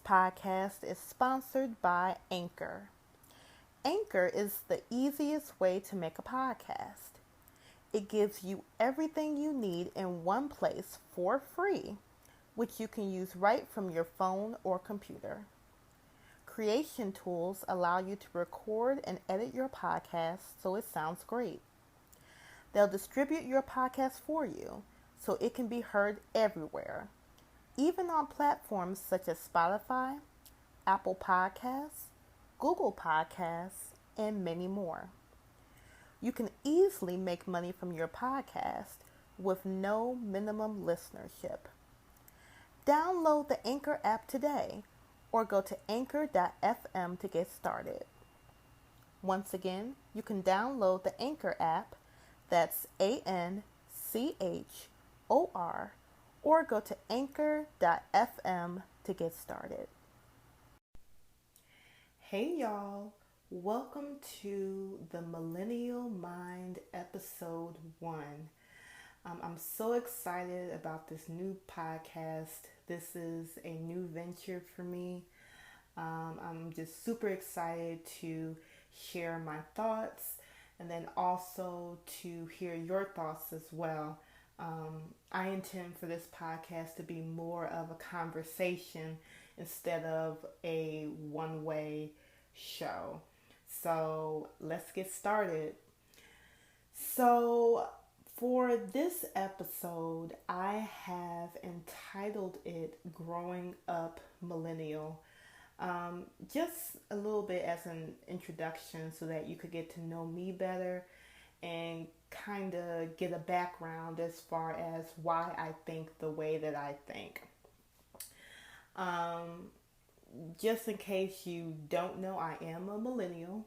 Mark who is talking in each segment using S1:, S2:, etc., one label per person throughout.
S1: podcast is sponsored by Anchor. Anchor is the easiest way to make a podcast. It gives you everything you need in one place for free, which you can use right from your phone or computer. Creation tools allow you to record and edit your podcast so it sounds great. They'll distribute your podcast for you so it can be heard everywhere, even on platforms such as Spotify, Apple Podcasts, Google Podcasts, and many more. You can easily make money from your podcast with no minimum listenership. Download the Anchor app today or go to anchor.fm to get started. Once again, you can download the Anchor app, that's ANCHOR, or go to anchor.fm to get started. Hey y'all, welcome to the Millennial Mind episode 1. I'm so excited about this new podcast. This is a new venture for me. I'm just super excited to share my thoughts and then also to hear your thoughts as well. I intend for this podcast to be more of a conversation instead of a one-way show. So let's get started. So for this episode, I have entitled it Growing Up Millennial. Just a little bit as an introduction so that you could get to know me better and kind of get a background as far as why I think the way that I think. Just in case you don't know, I am a millennial.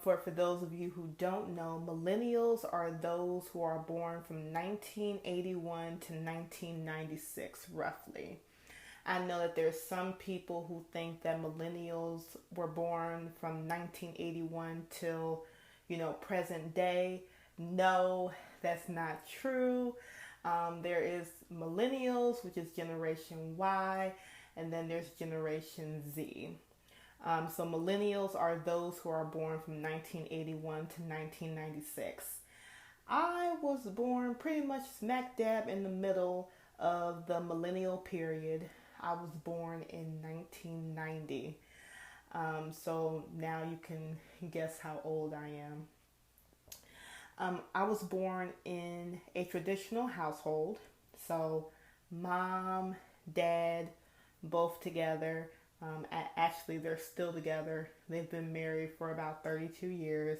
S1: For those of you who don't know, millennials are those who are born from 1981 to 1996, roughly. I know that there's some people who think that millennials were born from 1981 till, present day. No, that's not true. There is millennials, which is Generation Y, and then there's Generation Z. So millennials are those who are born from 1981 to 1996. I was born pretty much smack dab in the middle of the millennial period. I was born in 1990. So now you can guess how old I am. I was born in a traditional household. So mom, dad, both together. Actually, they're still together. They've been married for about 32 years.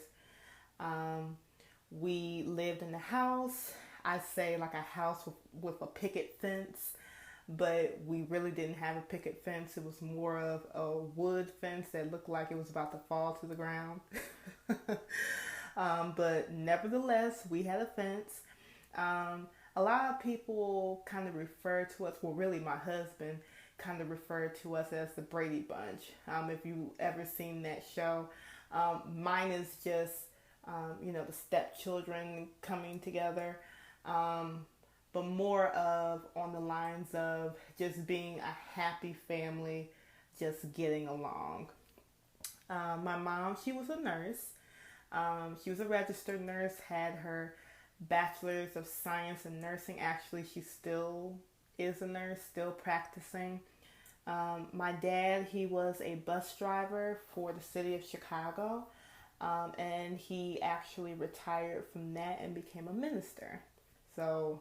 S1: We lived in a house. I say like a house with a picket fence, but we really didn't have a picket fence. It was more of a wood fence that looked like it was about to fall to the ground. But nevertheless, we had a fence. A lot of people kind of refer to us, well, really my husband kind of referred to us as the Brady Bunch. If you ever seen that show, mine is just, the stepchildren coming together, but more of on the lines of just being a happy family, just getting along. My mom, she was a nurse. She was a registered nurse, had her bachelor's of science in nursing. Actually, she still is a nurse, still practicing. My dad, he was a bus driver for the city of Chicago, and he actually retired from that and became a minister. So,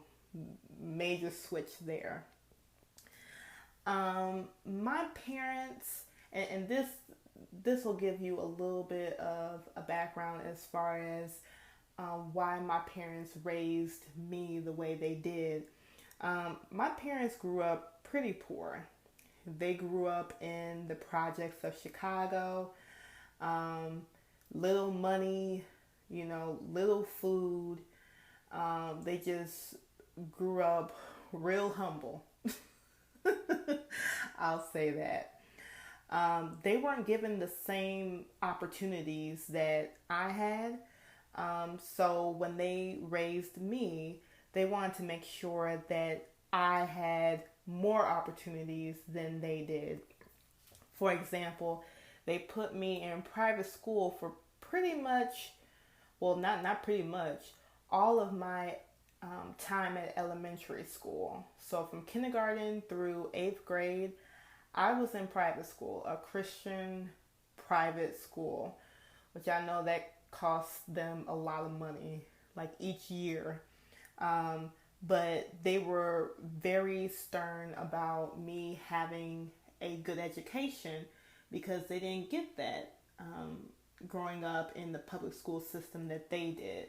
S1: major switch there. My parents, and this will give you a little bit of a background as far as why my parents raised me the way they did. My parents grew up pretty poor. They grew up in the projects of Chicago. Little money, little food. They just grew up real humble. I'll say that. They weren't given the same opportunities that I had. So when they raised me, they wanted to make sure that I had more opportunities than they did. For example, they put me in private school for pretty much, well, not pretty much, all of my time at elementary school. So from kindergarten through eighth grade, I was in private school, a Christian private school, which I know that costs them a lot of money, like each year. Um, but they were very stern about me having a good education because they didn't get that growing up in the public school system that they did.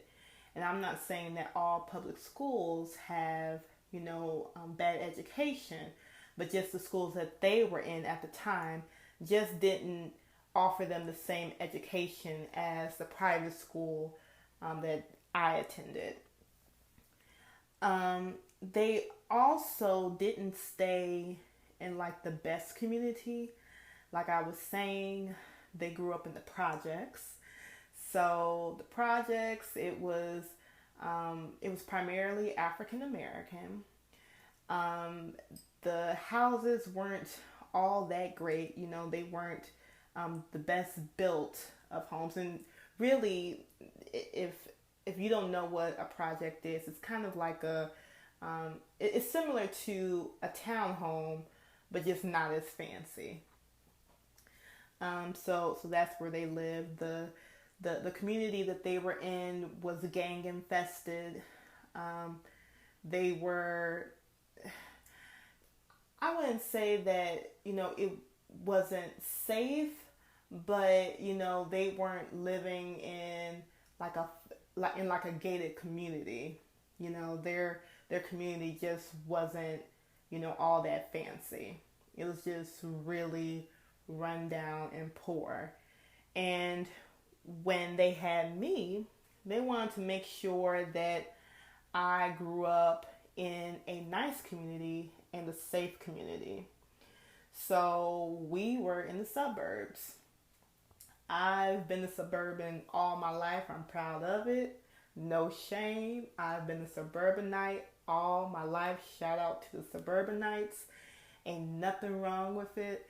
S1: And I'm not saying that all public schools have, bad education, but just the schools that they were in at the time just didn't offer them the same education as the private school that I attended. They also didn't stay in like the best community. Like I was saying, they grew up in the projects. So the projects, it was primarily African American. Um, the houses weren't all that great. They weren't the best built of homes. And really, if if you don't know what a project is, it's kind of like it's similar to a townhome, but just not as fancy. So that's where they lived. The community that they were in was gang infested. They were, I wouldn't say that, it wasn't safe, but, they weren't living in like a, like a gated community. Their community just wasn't, all that fancy. It was just really run down and poor. And when they had me, they wanted to make sure that I grew up in a nice community and a safe community. So we were in the suburbs. I've been a suburban all my life. I'm proud of it. No shame. I've been a suburbanite all my life. Shout out to the suburbanites. Ain't nothing wrong with it.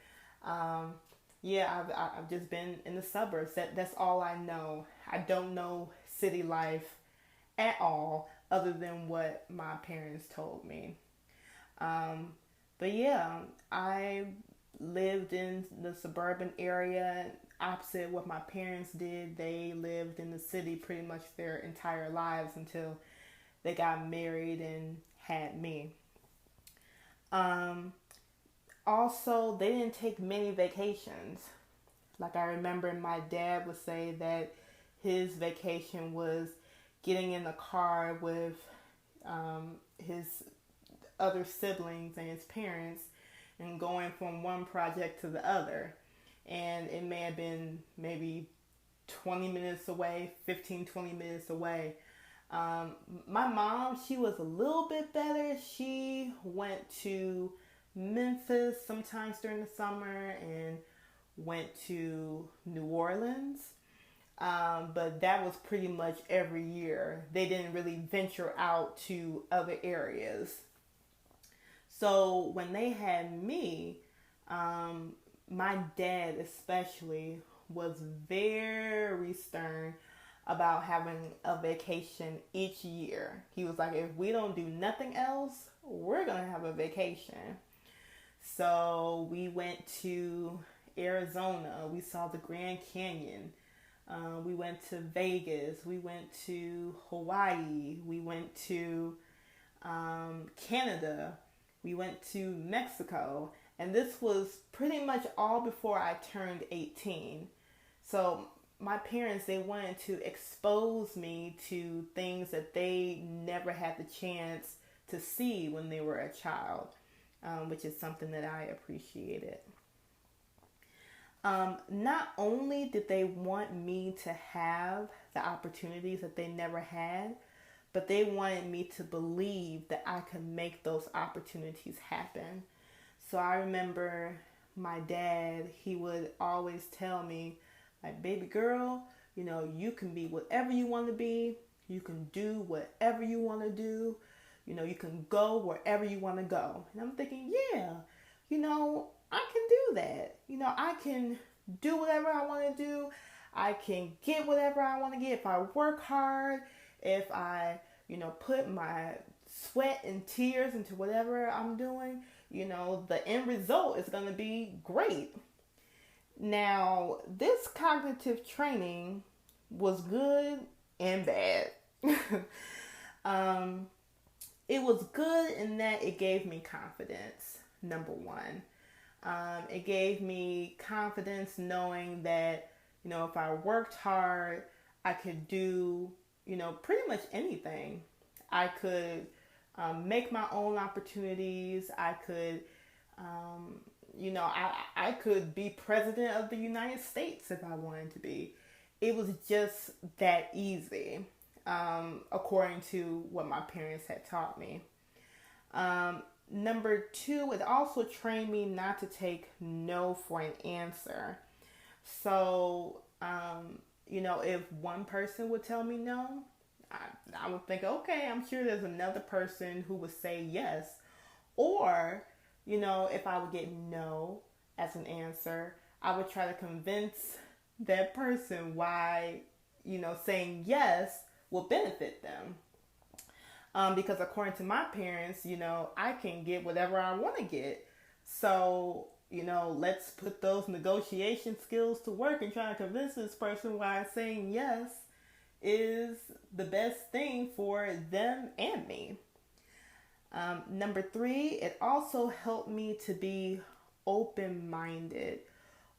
S1: Yeah, I've just been in the suburbs. That's all I know. I don't know city life at all, other than what my parents told me. Um, but yeah, I lived in the suburban area, opposite what my parents did. They lived in the city pretty much their entire lives until they got married and had me. Um, Also, they didn't take many vacations. Like I remember my dad would say that his vacation was getting in the car with his other siblings and his parents and going from one project to the other. And it may have been maybe 20 minutes away, 15, 20 minutes away. My mom, she was a little bit better. She went to Memphis sometimes during the summer and went to New Orleans. But that was pretty much every year. They didn't really venture out to other areas. So when they had me, my dad especially was very stern about having a vacation each year. He was like, if we don't do nothing else, we're going to have a vacation. So we went to Arizona. We saw the Grand Canyon. We went to Vegas. We went to Hawaii. We went to Canada. We went to Mexico. And this was pretty much all before I turned 18. So my parents, they wanted to expose me to things that they never had the chance to see when they were a child, which is something that I appreciated. Not only did they want me to have the opportunities that they never had, but they wanted me to believe that I could make those opportunities happen. So I remember my dad, he would always tell me, like, baby girl, you can be whatever you want to be. You can do whatever you want to do. You can go wherever you want to go. And I'm thinking, yeah, I can do that. I can do whatever I want to do. I can get whatever I want to get if I work hard, if I, put my sweat and tears into whatever I'm doing, the end result is going to be great. Now, this cognitive training was good and bad. It was good in that it gave me confidence, number one. It gave me confidence knowing that, if I worked hard, I could do, pretty much anything. I could make my own opportunities. I could, I could be president of the United States if I wanted to be. It was just that easy, according to what my parents had taught me. Number two, it also trained me not to take no for an answer. So, if one person would tell me no, I would think, okay, I'm sure there's another person who would say yes. Or, if I would get no as an answer, I would try to convince that person why, saying yes will benefit them. Because according to my parents, I can get whatever I want to get. So, let's put those negotiation skills to work and try to convince this person why saying yes is the best thing for them and me. Number three, it also helped me to be open-minded.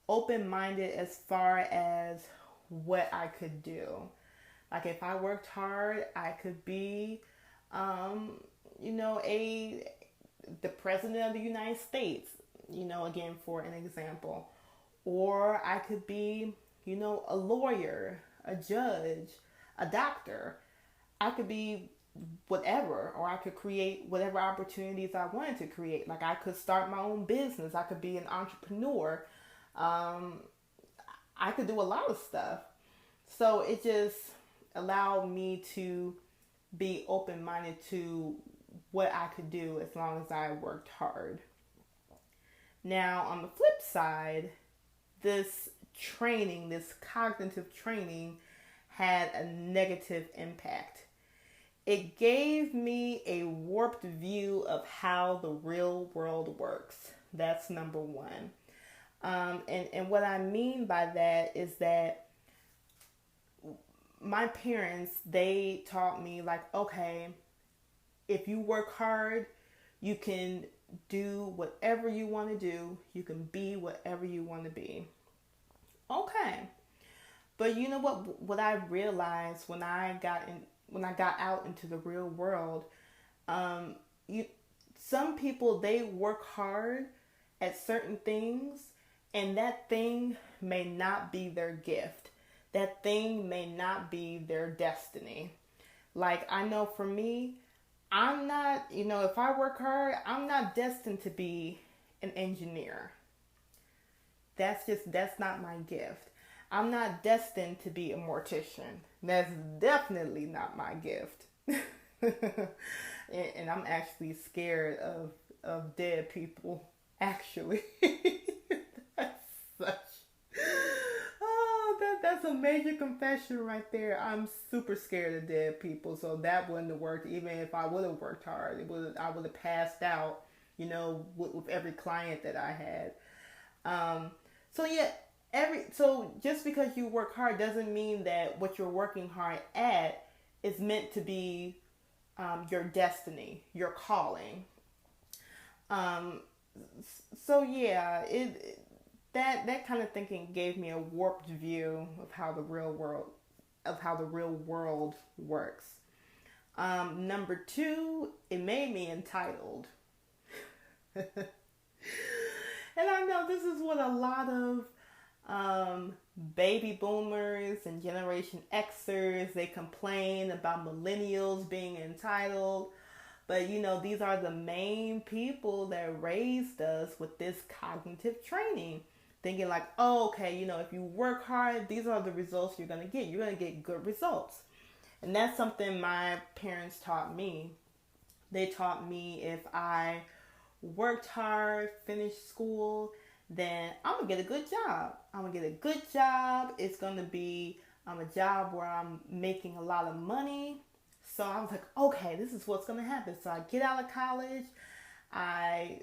S1: Open-minded as far as what I could do. Like if I worked hard, I could be, the president of the United States, again, for an example. Or I could be, a lawyer, a judge, a doctor. I could be whatever, or I could create whatever opportunities I wanted to create. Like I could start my own business. I could be an entrepreneur. I could do a lot of stuff. So it just allowed me to be open-minded to what I could do as long as I worked hard. Now, on the flip side, this training, this cognitive training, had a negative impact. It gave me a warped view of how the real world works. That's number one. And what I mean by that is that my parents, they taught me like, okay, if you work hard, you can do whatever you want to do. You can be whatever you want to be. Okay. But you know what I realized when I got out into the real world, some people, they work hard at certain things, and that thing may not be their gift. That thing may not be their destiny. Like I know for me, I'm not, if I work hard, I'm not destined to be an engineer. That's not my gift. I'm not destined to be a mortician. That's definitely not my gift. And I'm actually scared of dead people, actually. That's a major confession right there. I'm super scared of dead people, so that wouldn't have worked. Even if I would have worked hard, I would have passed out, with every client that I had. So just because you work hard doesn't mean that what you're working hard at is meant to be your destiny, your calling. That kind of thinking gave me a warped view of how the real world works. Number two, it made me entitled. And I know this is what a lot of baby boomers and Generation Xers, they complain about millennials being entitled. But, these are the main people that raised us with this cognitive training. Thinking like, oh, okay, if you work hard, these are the results you're going to get. You're going to get good results. And that's something my parents taught me. They taught me if I worked hard, finished school, then I'm gonna get a good job. I'm gonna get a good job. It's gonna be a job where I'm making a lot of money. So I was like, okay, this is what's gonna happen. So I get out of college. I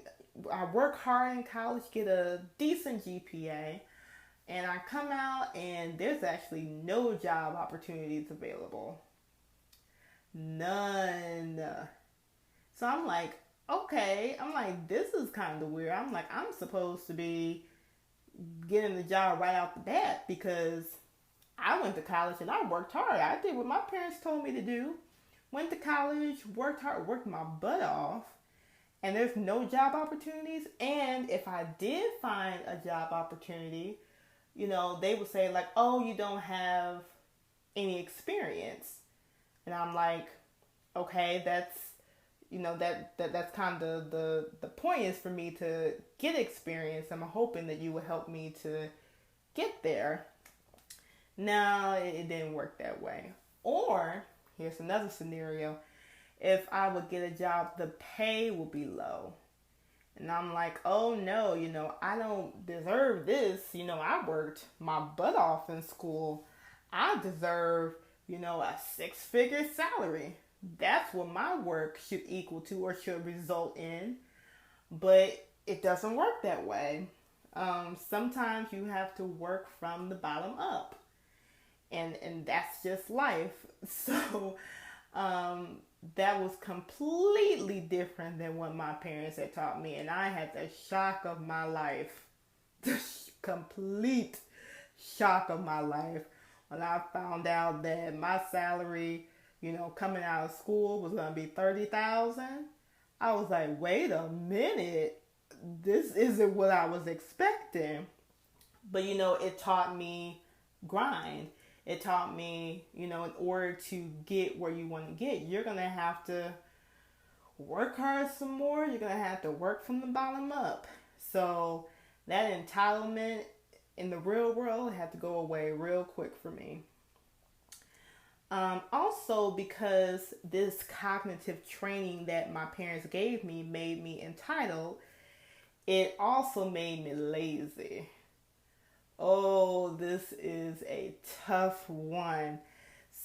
S1: I work hard in college, get a decent GPA, and I come out and there's actually no job opportunities available. None. So I'm like, okay. I'm like, this is kind of weird. I'm like, I'm supposed to be getting the job right out the bat because I went to college and I worked hard. I did what my parents told me to do. Went to college, worked hard, worked my butt off, and there's no job opportunities. And if I did find a job opportunity, they would say like, "Oh, you don't have any experience," and I'm like, "Okay, that's kind of the point is for me to get experience. I'm hoping that you will help me to get there." No, it didn't work that way. Or here's another scenario: if I would get a job, the pay will be low. And I'm like, oh no, I don't deserve this. I worked my butt off in school. I deserve, a 6-figure salary. That's what my work should equal to or should result in. But it doesn't work that way. Sometimes you have to work from the bottom up. And that's just life. So that was completely different than what my parents had taught me. And I had the shock of my life, the complete shock of my life when I found out that my salary, coming out of school was going to be $30,000. I was like, wait a minute, this isn't what I was expecting. But it taught me grind. It taught me, in order to get where you want to get, you're going to have to work hard some more. You're going to have to work from the bottom up. So that entitlement in the real world had to go away real quick for me. Also, because this cognitive training that my parents gave me made me entitled, it also made me lazy. Oh, this is a tough one.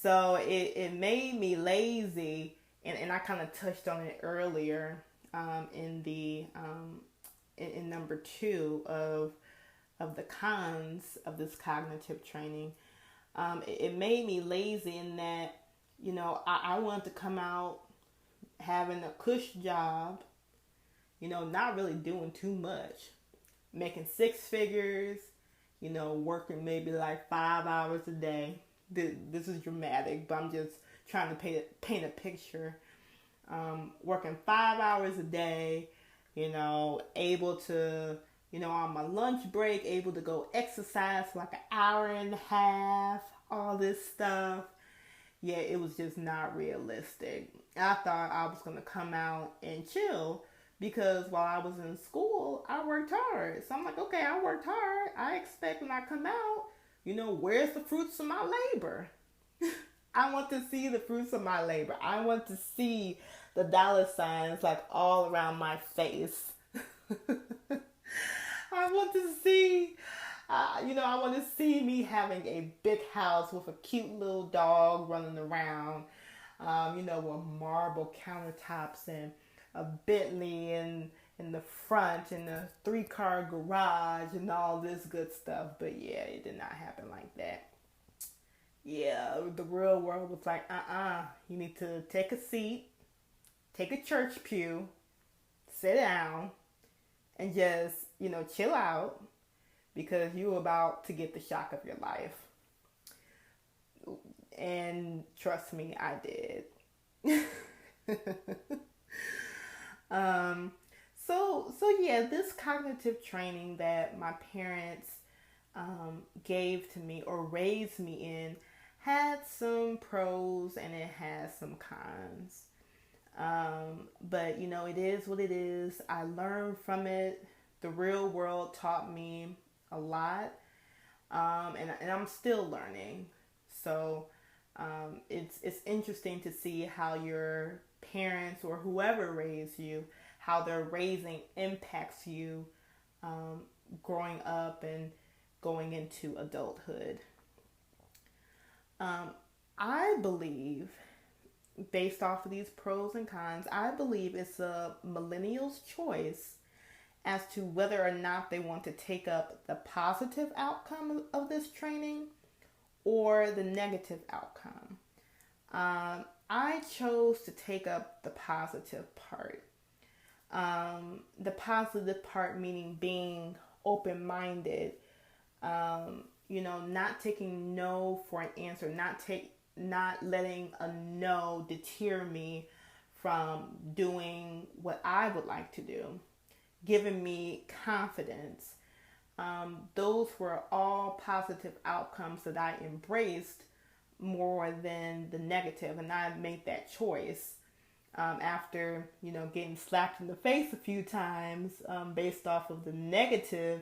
S1: So it made me lazy, and I kind of touched on it earlier in the in number 2 of the cons of this cognitive training. It made me lazy in that I wanted to come out having a cush job, not really doing too much, making 6 figures. Working maybe like 5 hours a day. This is dramatic, but I'm just trying to paint a picture. Working 5 hours a day, able to, on my lunch break, able to go exercise for like an hour and a half, all this stuff. Yeah, it was just not realistic. I thought I was going to come out and chill. Because while I was in school, I worked hard. So I'm like, okay, I worked hard. I expect when I come out, where's the fruits of my labor? I want to see the fruits of my labor. I want to see the dollar signs like all around my face. I want to see, I want to see me having a big house with a cute little dog running around, with marble countertops and a Bentley in the front and a 3-car garage and all this good stuff. But yeah, it did not happen like that. Yeah, the real world was like, you need to take a seat, take a church pew, sit down, and just, chill out because you're about to get the shock of your life. And trust me, I did. So yeah, this cognitive training that my parents gave to me or raised me in had some pros and it has some cons. But it is what it is. I learned from it. The real world taught me a lot, and I'm still learning. So it's interesting to see how your parents or whoever raised you, how their raising impacts you um, growing up and going into adulthood. Um, I believe, based off of these pros and cons, I believe it's a millennial's choice as to whether or not they want to take up the positive outcome of this training or the negative outcome. I chose to take up the positive part. The positive part meaning being open minded, not taking no for an answer, not letting a no deter me from doing what I would like to do, giving me confidence. Those were all positive outcomes that I embraced more than the negative, and I made that choice after getting slapped in the face a few times based off of the negative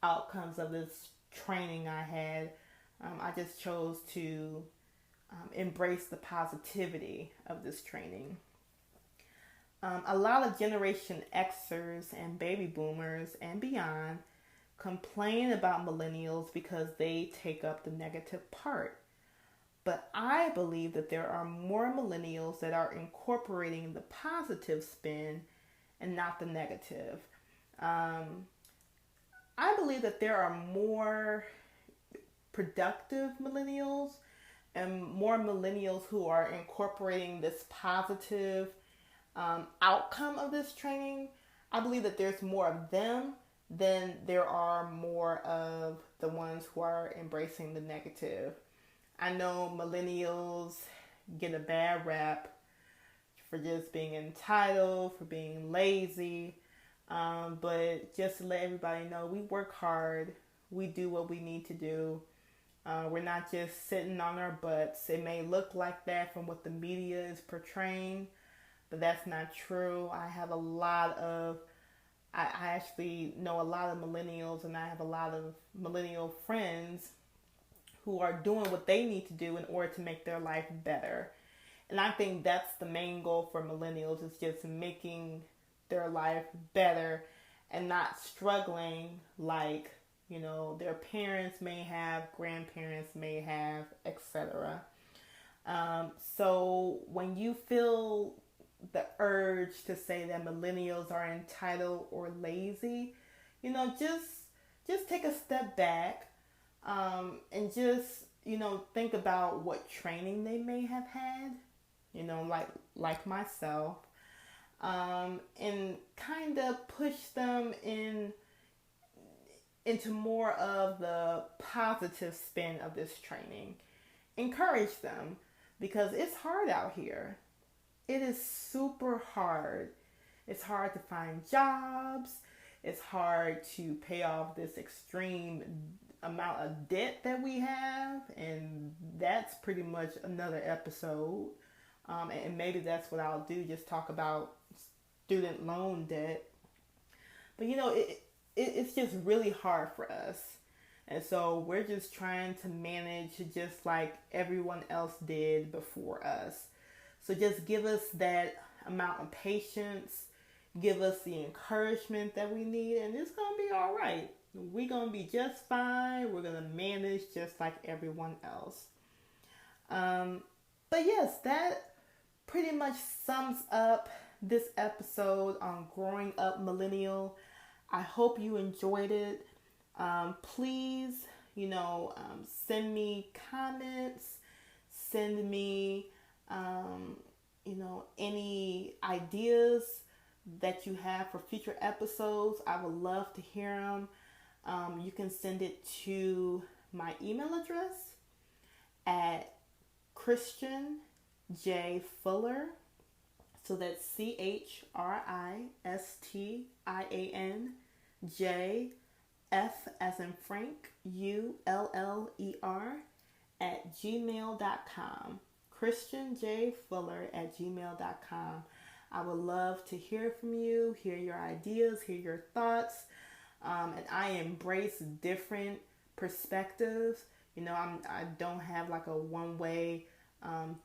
S1: outcomes of this training I had. I just chose to embrace the positivity of this training. A lot of Generation Xers and baby boomers and beyond complain about millennials because they take up the negative part. But I believe that there are more millennials that are incorporating the positive spin and not the negative. I believe that there are more productive millennials and more millennials who are incorporating this positive outcome of this training. I believe that there's more of them than there are more of the ones who are embracing the negative. I know millennials get a bad rap for just being entitled, for being lazy, but just to let everybody know, we work hard, we do what we need to do. We're not just sitting on our butts. It may look like that from what the media is portraying, but that's not true. I actually know a lot of millennials, and I have a lot of millennial friends who are doing what they need to do in order to make their life better. And I think that's the main goal for millennials, is just making their life better and not struggling like, their parents may have, grandparents may have, etc. So when you feel the urge to say that millennials are entitled or lazy, just take a step back and just think about what training they may have had, like myself, and kind of push them into more of the positive spin of this training. Encourage them, because it's hard out here. It is super hard. It's hard to find jobs. It's hard to pay off this extreme amount of debt that we have, and that's pretty much another episode. And maybe that's what I'll do, just talk about student loan debt. But it's just really hard for us. And so we're just trying to manage just like everyone else did before us. So just give us that amount of patience, give us the encouragement that we need, and it's going to be all right. We're going to be just fine. We're going to manage just like everyone else. But yes, that pretty much sums up this episode on Growing Up Millennial. I hope you enjoyed it. Please, send me comments, send me, any ideas that you have for future episodes. I would love to hear them. You can send it to my email address at Christian J. Fuller. So that's CHRISTIAN J F as in Frank ULLER at gmail.com. Christian J. Fuller at gmail.com. I would love to hear from you, hear your ideas, hear your thoughts. And I embrace different perspectives. I don't have like a one-way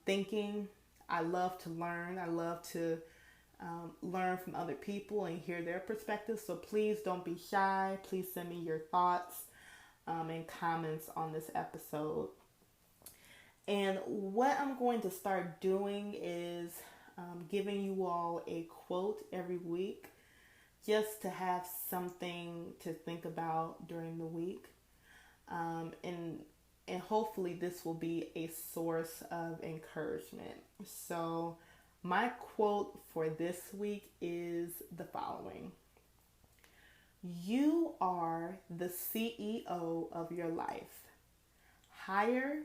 S1: thinking. I love to learn. I love to learn from other people and hear their perspectives. So please don't be shy. Please send me your thoughts and comments on this episode. And what I'm going to start doing is giving you all a quote every week just to have something to think about during the week. And hopefully this will be a source of encouragement. So my quote for this week is the following: You are the CEO of your life. Hire,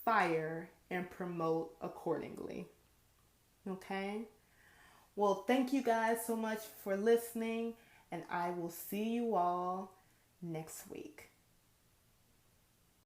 S1: fire, and promote accordingly. Okay? Well, thank you guys so much for listening, and I will see you all next week.